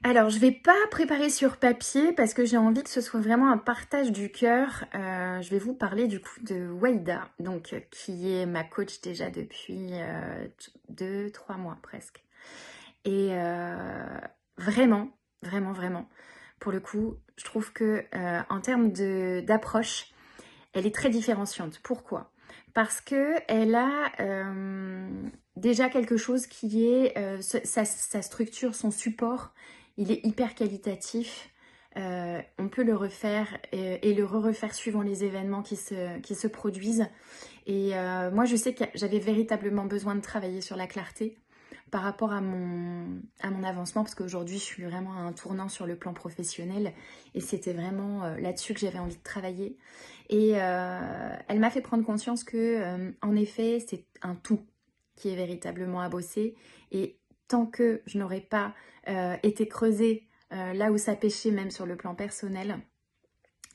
Alors, je vais pas préparer sur papier parce que j'ai envie que ce soit vraiment un partage du cœur. Je vais vous parler du coup de Waïda, donc qui est ma coach déjà depuis 2, 3 mois presque. Et vraiment, vraiment, vraiment, pour le coup, je trouve que en termes d'approche, elle est très différenciante. Pourquoi? Parce que elle a déjà quelque chose qui est sa structure, son support, il est hyper qualitatif. On peut le refaire et le re-refaire suivant les événements qui se produisent. Et moi, je sais que j'avais véritablement besoin de travailler sur la clarté par rapport à mon avancement, parce qu'aujourd'hui, je suis vraiment à un tournant sur le plan professionnel. Et c'était vraiment là-dessus que j'avais envie de travailler. Et elle m'a fait prendre conscience que, en effet, c'est un tout qui est véritablement à bosser. Et tant que je n'aurais pas été creusée là où ça pêchait, même sur le plan personnel,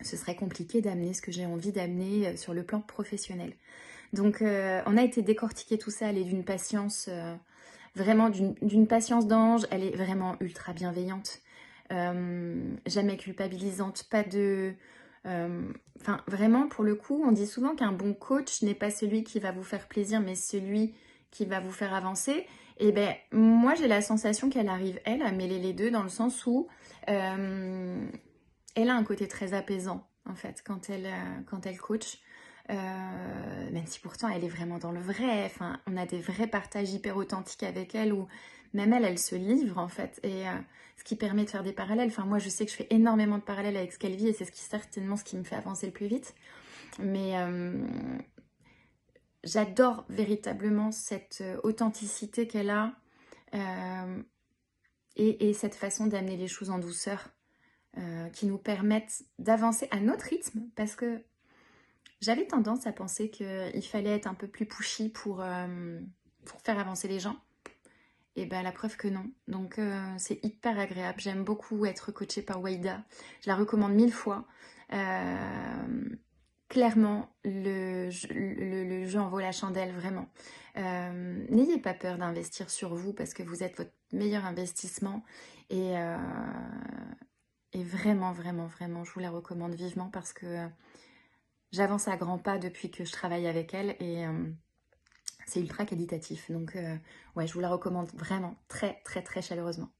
ce serait compliqué d'amener ce que j'ai envie d'amener sur le plan professionnel. Donc on a été décortiquer tout ça, elle est d'une patience, vraiment d'une patience d'ange, elle est vraiment ultra bienveillante, jamais culpabilisante, pas de... Enfin vraiment pour le coup, on dit souvent qu'un bon coach n'est pas celui qui va vous faire plaisir, mais celui qui va vous faire avancer. Et ben moi j'ai la sensation qu'elle arrive, elle, à mêler les deux dans le sens où elle a un côté très apaisant en fait quand elle coach. Même si pourtant elle est vraiment dans le vrai, enfin, on a des vrais partages hyper authentiques avec elle où même elle se livre en fait, et ce qui permet de faire des parallèles. Enfin, moi je sais que je fais énormément de parallèles avec ce qu'elle vit et c'est certainement ce qui me fait avancer le plus vite. Mais j'adore véritablement cette authenticité qu'elle a euh, et cette façon d'amener les choses en douceur qui nous permettent d'avancer à notre rythme parce que j'avais tendance à penser qu'il fallait être un peu plus pushy pour faire avancer les gens. Et ben la preuve que non. Donc c'est hyper agréable. J'aime beaucoup être coachée par Waïda. Je la recommande 1000 fois. Clairement, le jeu en vaut la chandelle, vraiment. N'ayez pas peur d'investir sur vous parce que vous êtes votre meilleur investissement. Et et vraiment, vraiment, vraiment, je vous la recommande vivement parce que j'avance à grands pas depuis que je travaille avec elle et c'est ultra qualitatif. Donc ouais, je vous la recommande vraiment très, très, très chaleureusement.